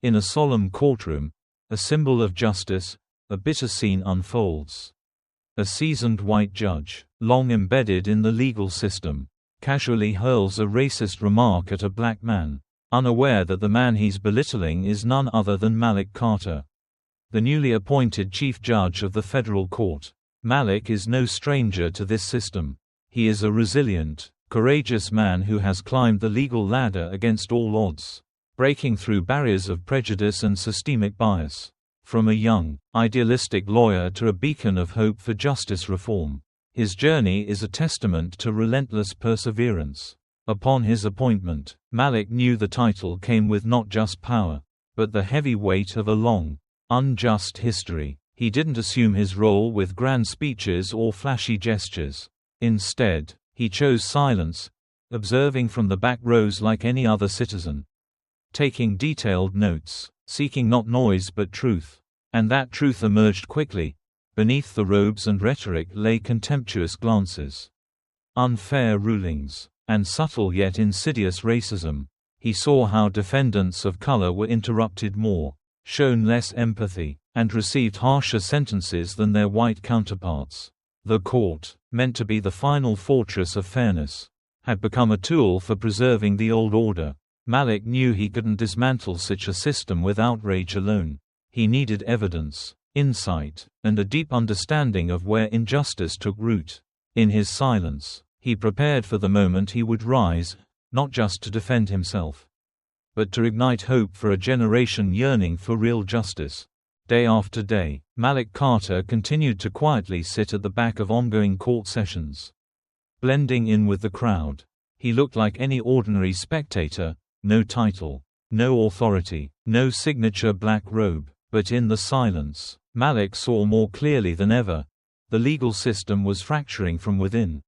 In a solemn courtroom, a symbol of justice, a bitter scene unfolds. A seasoned white judge, long embedded in the legal system, casually hurls a racist remark at a black man, unaware that the man he's belittling is none other than Malik Carter, the newly appointed chief judge of the federal court. Malik is no stranger to this system. He is a resilient, courageous man who has climbed the legal ladder against all odds, breaking through barriers of prejudice and systemic bias. From a young, idealistic lawyer to a beacon of hope for justice reform, his journey is a testament to relentless perseverance. Upon his appointment, Malik knew the title came with not just power, but the heavy weight of a long, unjust history. He didn't assume his role with grand speeches or flashy gestures. Instead, he chose silence, observing from the back rows like any other citizen, taking detailed notes, seeking not noise but truth. And that truth emerged quickly. Beneath the robes and rhetoric lay contemptuous glances, unfair rulings, and subtle yet insidious racism. He saw how defendants of color were interrupted more, shown less empathy, and received harsher sentences than their white counterparts. The court, meant to be the final fortress of fairness, had become a tool for preserving the old order. Malik knew he couldn't dismantle such a system with outrage alone. He needed evidence, insight, and a deep understanding of where injustice took root. In his silence, he prepared for the moment he would rise, not just to defend himself, but to ignite hope for a generation yearning for real justice. Day after day, Malik Carter continued to quietly sit at the back of ongoing court sessions, blending in with the crowd. He looked like any ordinary spectator, no title, no authority, no signature black robe. But in the silence, Malik saw more clearly than ever. The legal system was fracturing from within.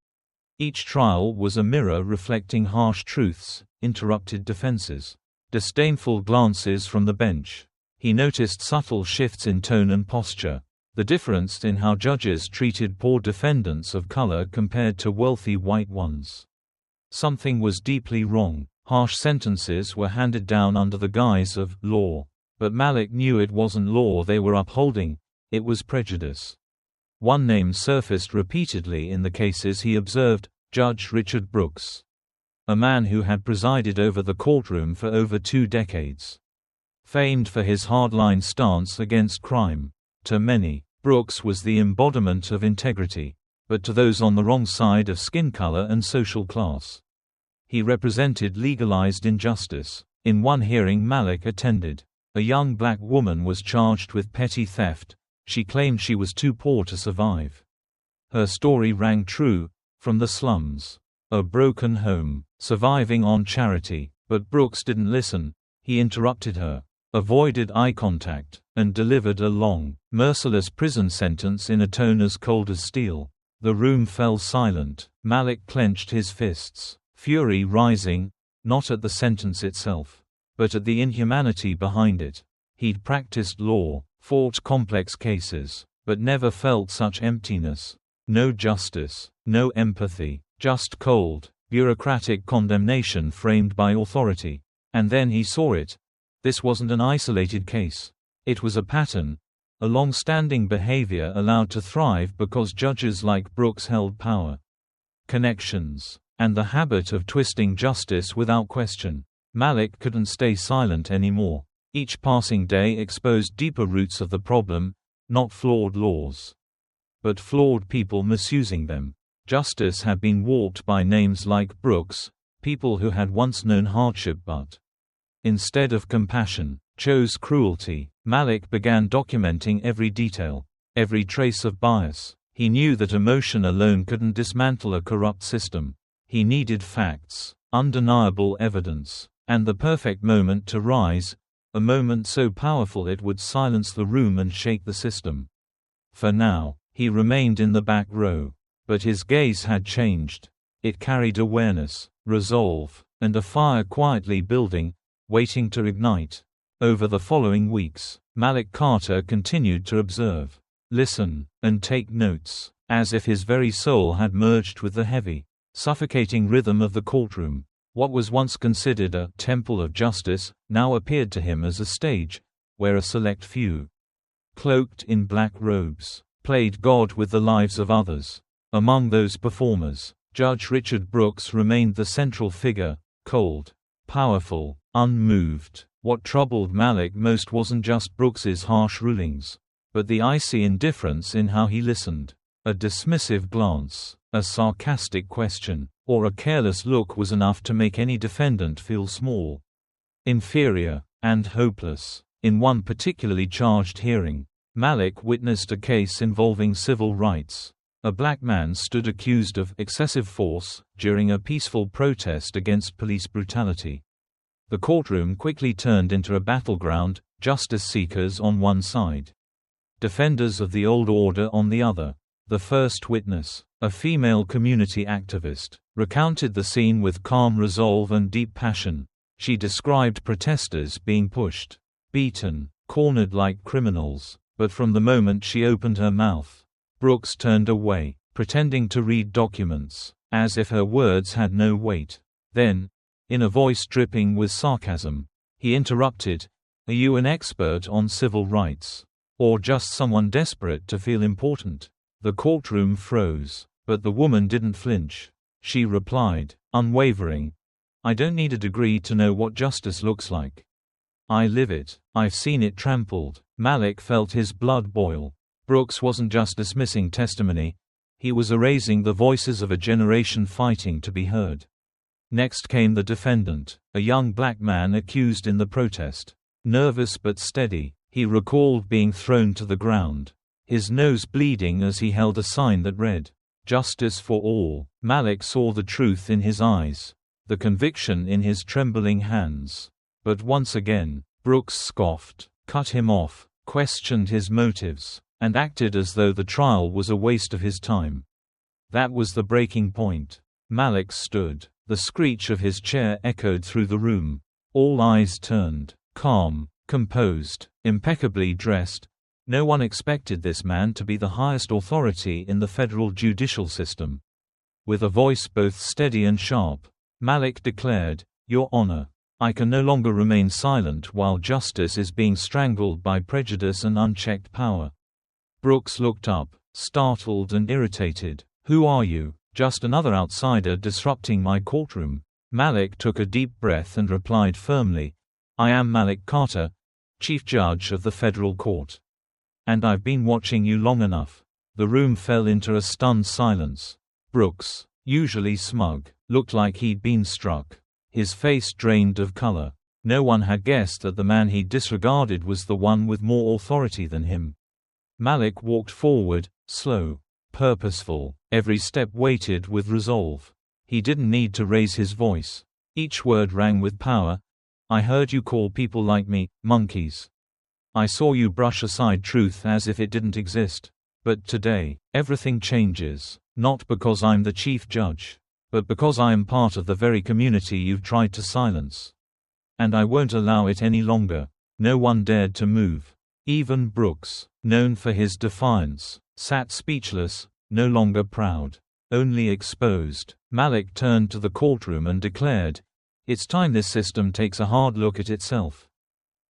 Each trial was a mirror reflecting harsh truths, interrupted defenses, disdainful glances from the bench. He noticed subtle shifts in tone and posture, the difference in how judges treated poor defendants of color compared to wealthy white ones. Something was deeply wrong. Harsh sentences were handed down under the guise of law. But Malik knew it wasn't law they were upholding, it was prejudice. One name surfaced repeatedly in the cases he observed: Judge Richard Brooks, a man who had presided over the courtroom for over 2 decades. Famed for his hardline stance against crime. To many, Brooks was the embodiment of integrity, but to those on the wrong side of skin color and social class, he represented legalized injustice. In one hearing Malik attended, a young black woman was charged with petty theft. She claimed she was too poor to survive. Her story rang true, from the slums. A broken home, surviving on charity. But Brooks didn't listen. He interrupted her, avoided eye contact, and delivered a long, merciless prison sentence in a tone as cold as steel. The room fell silent. Malik clenched his fists, fury rising, not at the sentence itself, but at the inhumanity behind it. He'd practiced law, fought complex cases, but never felt such emptiness. No justice, no empathy, just cold, bureaucratic condemnation framed by authority. And then he saw it. This wasn't an isolated case. It was a pattern, a long-standing behavior allowed to thrive because judges like Brooks held power, connections, and the habit of twisting justice without question. Malik couldn't stay silent anymore. Each passing day exposed deeper roots of the problem, not flawed laws, but flawed people misusing them. Justice had been warped by names like Brooks, people who had once known hardship but, instead of compassion, chose cruelty. Malik began documenting every detail, every trace of bias. He knew that emotion alone couldn't dismantle a corrupt system. He needed facts, undeniable evidence, and the perfect moment to rise, a moment so powerful it would silence the room and shake the system. For now, he remained in the back row. But his gaze had changed. It carried awareness, resolve, and a fire quietly building, waiting to ignite. Over the following weeks, Malik Carter continued to observe, listen, and take notes, as if his very soul had merged with the heavy, suffocating rhythm of the courtroom. What was once considered a temple of justice now appeared to him as a stage, where a select few, cloaked in black robes, played God with the lives of others. Among those performers, Judge Richard Brooks remained the central figure, cold, powerful, unmoved. What troubled Malik most wasn't just Brooks's harsh rulings, but the icy indifference in how he listened. A dismissive glance, a sarcastic question, or a careless look was enough to make any defendant feel small, inferior, and hopeless. In one particularly charged hearing, Malik witnessed a case involving civil rights. A black man stood accused of excessive force during a peaceful protest against police brutality. The courtroom quickly turned into a battleground, justice seekers on one side, defenders of the old order on the other. The first witness, a female community activist, recounted the scene with calm resolve and deep passion. She described protesters being pushed, beaten, cornered like criminals, but from the moment she opened her mouth, Brooks turned away, pretending to read documents, as if her words had no weight. Then, in a voice dripping with sarcasm, he interrupted, "Are you an expert on civil rights? Or just someone desperate to feel important?" The courtroom froze, but the woman didn't flinch. She replied, unwavering, "I don't need a degree to know what justice looks like. I live it. I've seen it trampled." Malik felt his blood boil. Brooks wasn't just dismissing testimony, he was erasing the voices of a generation fighting to be heard. Next came the defendant, a young black man accused in the protest. Nervous but steady, he recalled being thrown to the ground, his nose bleeding as he held a sign that read, "Justice for all." Malik saw the truth in his eyes, the conviction in his trembling hands. But once again, Brooks scoffed, cut him off, questioned his motives, and acted as though the trial was a waste of his time. That was the breaking point. Malik stood. The screech of his chair echoed through the room. All eyes turned. Calm, composed, impeccably dressed. No one expected this man to be the highest authority in the federal judicial system. With a voice both steady and sharp, Malik declared, "Your Honor, I can no longer remain silent while justice is being strangled by prejudice and unchecked power." Brooks looked up, startled and irritated. "Who are you? Just another outsider disrupting my courtroom." Malik took a deep breath and replied firmly, "I am Malik Carter, Chief Judge of the Federal Court. And I've been watching you long enough." The room fell into a stunned silence. Brooks, usually smug, looked like he'd been struck. His face drained of color. No one had guessed that the man he disregarded was the one with more authority than him. Malik walked forward, slow, purposeful, every step weighted with resolve. He didn't need to raise his voice. Each word rang with power. "I heard you call people like me monkeys. I saw you brush aside truth as if it didn't exist. But today, everything changes, not because I'm the chief judge, but because I am part of the very community you've tried to silence. And I won't allow it any longer." No one dared to move. Even Brooks, known for his defiance, sat speechless, no longer proud, only exposed. Malik turned to the courtroom and declared, "It's time this system takes a hard look at itself.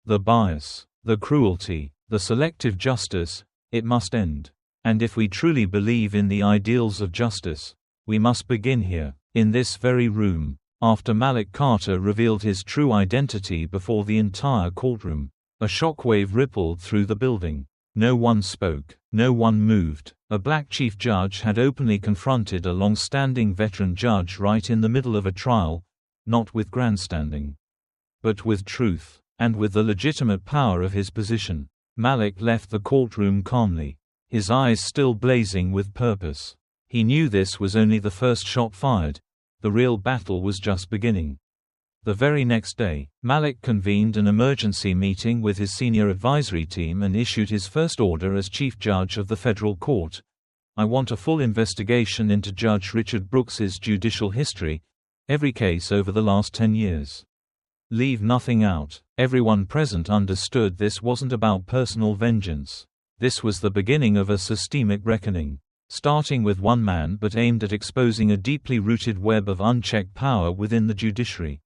The bias, the cruelty, the selective justice, it must end. And if we truly believe in the ideals of justice, we must begin here, in this very room." After Malik Carter revealed his true identity before the entire courtroom, a shockwave rippled through the building. No one spoke, no one moved. A black chief judge had openly confronted a long-standing veteran judge right in the middle of a trial, not with grandstanding, but with truth, and with the legitimate power of his position. Malik left the courtroom calmly, his eyes still blazing with purpose. He knew this was only the first shot fired. The real battle was just beginning. The very next day, Malik convened an emergency meeting with his senior advisory team and issued his first order as Chief Judge of the Federal Court. "I want a full investigation into Judge Richard Brooks's judicial history, every case over the last 10 years. Leave nothing out." Everyone present understood this wasn't about personal vengeance. This was the beginning of a systemic reckoning. starting with one man but aimed at exposing a deeply rooted web of unchecked power within the judiciary.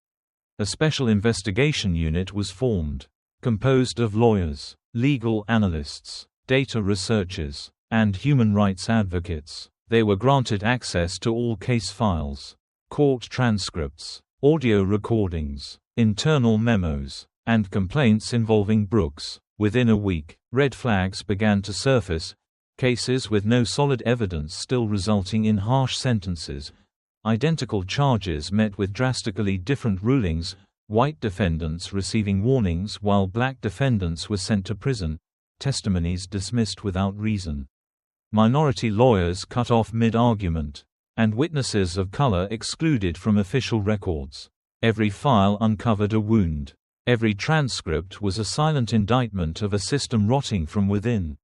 A special investigation unit was formed, composed of lawyers, legal analysts, data researchers, and human rights advocates. They were granted access to all case files, court transcripts, audio recordings, internal memos, and complaints involving Brooks. Within a week, red flags began to surface, cases with no solid evidence still resulting in harsh sentences, identical charges met with drastically different rulings, white defendants receiving warnings while black defendants were sent to prison, testimonies dismissed without reason, minority lawyers cut off mid-argument, and witnesses of color excluded from official records. Every file uncovered a wound. Every transcript was a silent indictment of a system rotting from within.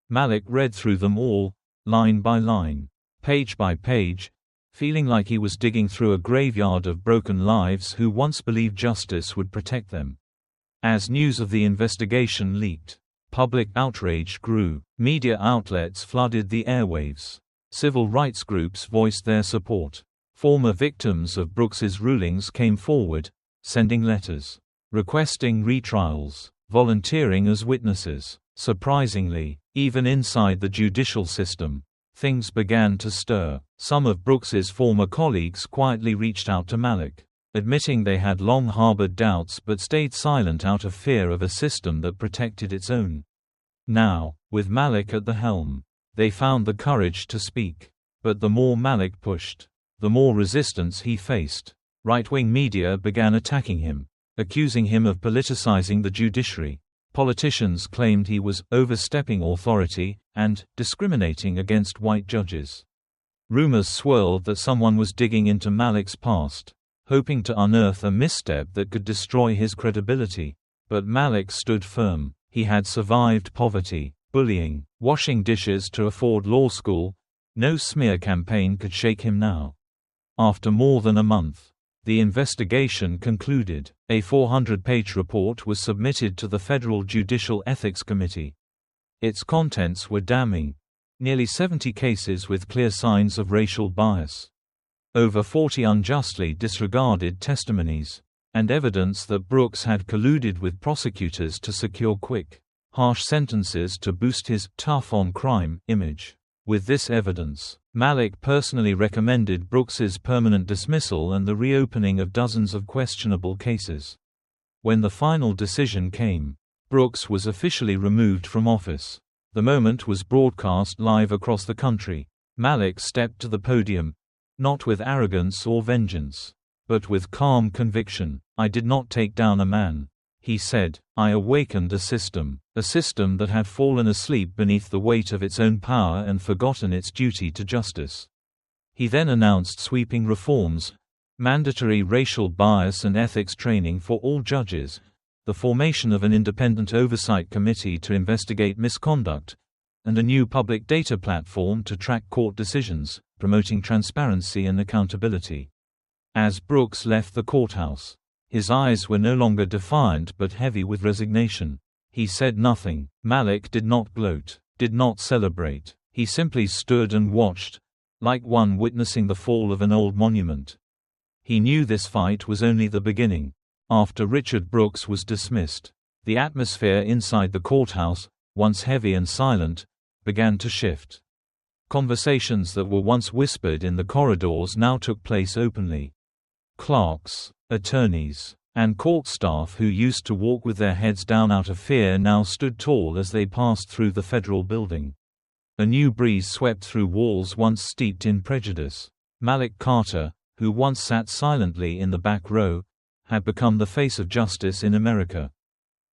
Malik read through them all, line by line, page by page, feeling like he was digging through a graveyard of broken lives who once believed justice would protect them. As news of the investigation leaked, public outrage grew. Media outlets flooded the airwaves. Civil rights groups voiced their support. Former victims of Brooks's rulings came forward, sending letters, requesting retrials, volunteering as witnesses. Surprisingly, even inside the judicial system, things began to stir. Some of Brooks's former colleagues quietly reached out to Malik, admitting they had long harbored doubts but stayed silent out of fear of a system that protected its own. Now, with Malik at the helm, they found the courage to speak. But the more Malik pushed, the more resistance he faced. Right-wing media began attacking him, accusing him of politicizing the judiciary. Politicians claimed he was overstepping authority and discriminating against white judges. Rumors swirled that someone was digging into Malik's past, hoping to unearth a misstep that could destroy his credibility. But Malik stood firm. He had survived poverty, bullying, washing dishes to afford law school. No smear campaign could shake him now. After more than a month, the investigation concluded. A 400-page report was submitted to the Federal Judicial Ethics Committee. Its contents were damning. Nearly 70 cases with clear signs of racial bias. Over 40 unjustly disregarded testimonies, and evidence that Brooks had colluded with prosecutors to secure quick, harsh sentences to boost his tough-on-crime image. With this evidence, Malik personally recommended Brooks's permanent dismissal and the reopening of dozens of questionable cases. When the final decision came, Brooks was officially removed from office. The moment was broadcast live across the country. Malik stepped to the podium, not with arrogance or vengeance, but with calm conviction. "I did not take down a man," he said. "I awakened a system that had fallen asleep beneath the weight of its own power and forgotten its duty to justice." He then announced sweeping reforms, mandatory racial bias and ethics training for all judges, the formation of an independent oversight committee to investigate misconduct, and a new public data platform to track court decisions, promoting transparency and accountability. As Brooks left the courthouse, his eyes were no longer defiant but heavy with resignation. He said nothing. Malik did not gloat, did not celebrate. He simply stood and watched, like one witnessing the fall of an old monument. He knew this fight was only the beginning. After Richard Brooks was dismissed, the atmosphere inside the courthouse, once heavy and silent, began to shift. Conversations that were once whispered in the corridors now took place openly. Clerks, attorneys, and court staff who used to walk with their heads down out of fear now stood tall as they passed through the federal building. A new breeze swept through walls once steeped in prejudice. Malik Carter, who once sat silently in the back row, had become the face of justice in America.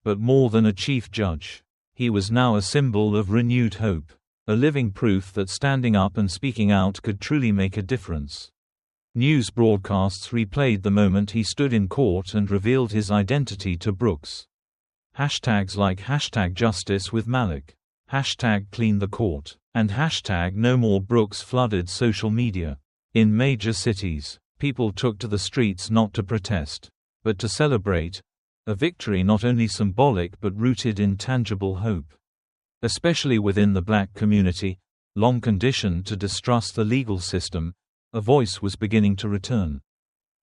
But more than a chief judge, he was now a symbol of renewed hope, a living proof that standing up and speaking out could truly make a difference. News broadcasts replayed the moment he stood in court and revealed his identity to Brooks. Hashtags like #JusticeWithMalik, #CleanTheCourt, and #NoMoreBrooks flooded social media. In major cities, people took to the streets not to protest, but to celebrate, a victory not only symbolic but rooted in tangible hope. Especially within the black community, Long conditioned to distrust the legal system, a voice was beginning to return.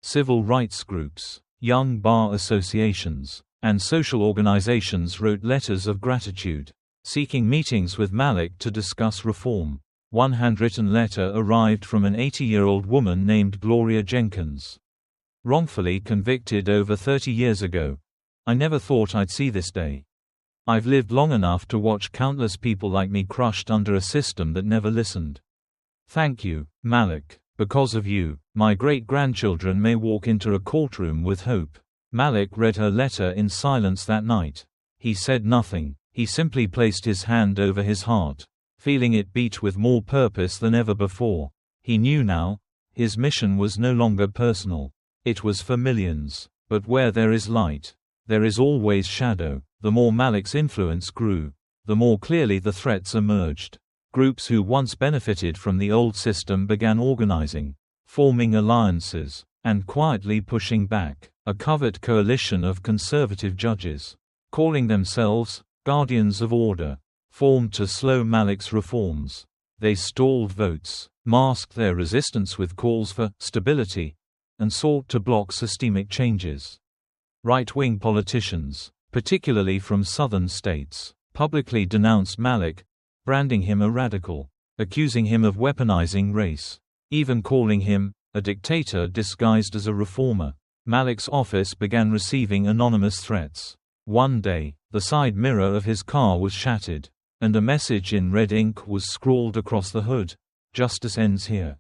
Civil rights groups, young bar associations, and social organizations wrote letters of gratitude, seeking meetings with Malik to discuss reform. One handwritten letter arrived from an 80-year-old woman named Gloria Jenkins. Wrongfully convicted over 30 years ago. I never thought I'd see this day. I've lived long enough to watch countless people like me crushed under a system that never listened. Thank you, Malik. Because of you, my great-grandchildren may walk into a courtroom with hope. Malik read her letter in silence that night. He said nothing. He simply placed his hand over his heart, feeling it beat with more purpose than ever before. He knew now, his mission was no longer personal. It was for millions. But where there is light, there is always shadow. The more Malik's influence grew, the more clearly the threats emerged. Groups who once benefited from the old system began organizing, forming alliances, and quietly pushing back. A covert coalition of conservative judges, calling themselves guardians of order, formed to slow Malik's reforms. They stalled votes, masked their resistance with calls for stability, and sought to block systemic changes. Right-wing politicians, particularly from southern states, publicly denounced Malik, branding him a radical, accusing him of weaponizing race, even calling him a dictator disguised as a reformer. Malik's office began receiving anonymous threats. One day, the side mirror of his car was shattered, and a message in red ink was scrawled across the hood: "Justice ends here."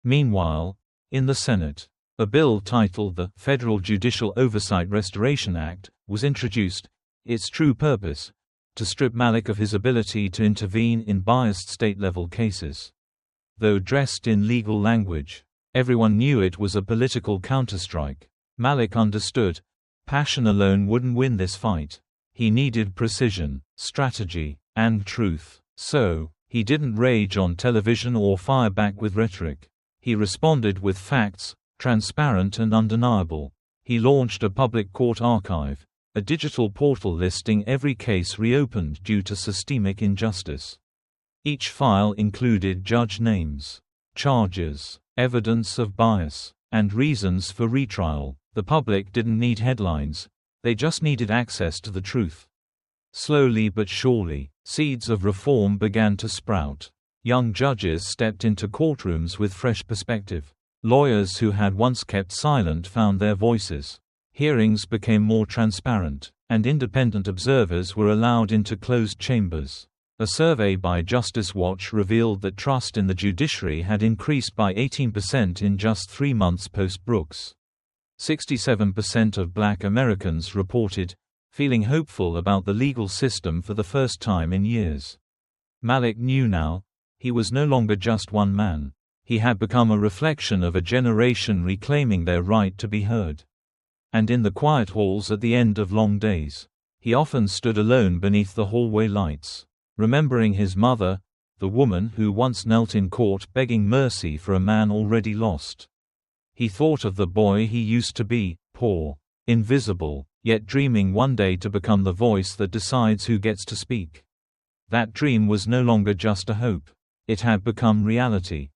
Meanwhile, in the Senate, a bill titled the Federal Judicial Oversight Restoration Act was introduced, its true purpose, to strip Malik of his ability to intervene in biased state-level cases. Though dressed in legal language, everyone knew it was a political counterstrike. Malik understood, passion alone wouldn't win this fight. He needed precision, strategy, and truth. So, he didn't rage on television or fire back with rhetoric. He responded with facts, transparent and undeniable. He launched a public court archive, a digital portal listing every case reopened due to systemic injustice. Each file included judge names, charges, evidence of bias, and reasons for retrial. The public didn't need headlines, they just needed access to the truth. Slowly but surely, seeds of reform began to sprout. Young judges stepped into courtrooms with fresh perspective. Lawyers who had once kept silent found their voices. Hearings became more transparent, and independent observers were allowed into closed chambers. A survey by Justice Watch revealed that trust in the judiciary had increased by 18% in just 3 months post-Brooks. 67% of Black Americans reported feeling hopeful about the legal system for the first time in years. Malik knew now, he was no longer just one man. He had become a reflection of a generation reclaiming their right to be heard. And in the quiet halls at the end of long days, he often stood alone beneath the hallway lights, remembering his mother, the woman who once knelt in court begging mercy for a man already lost. He thought of the boy he used to be, poor, invisible, yet dreaming one day to become the voice that decides who gets to speak. That dream was no longer just a hope. It had become reality.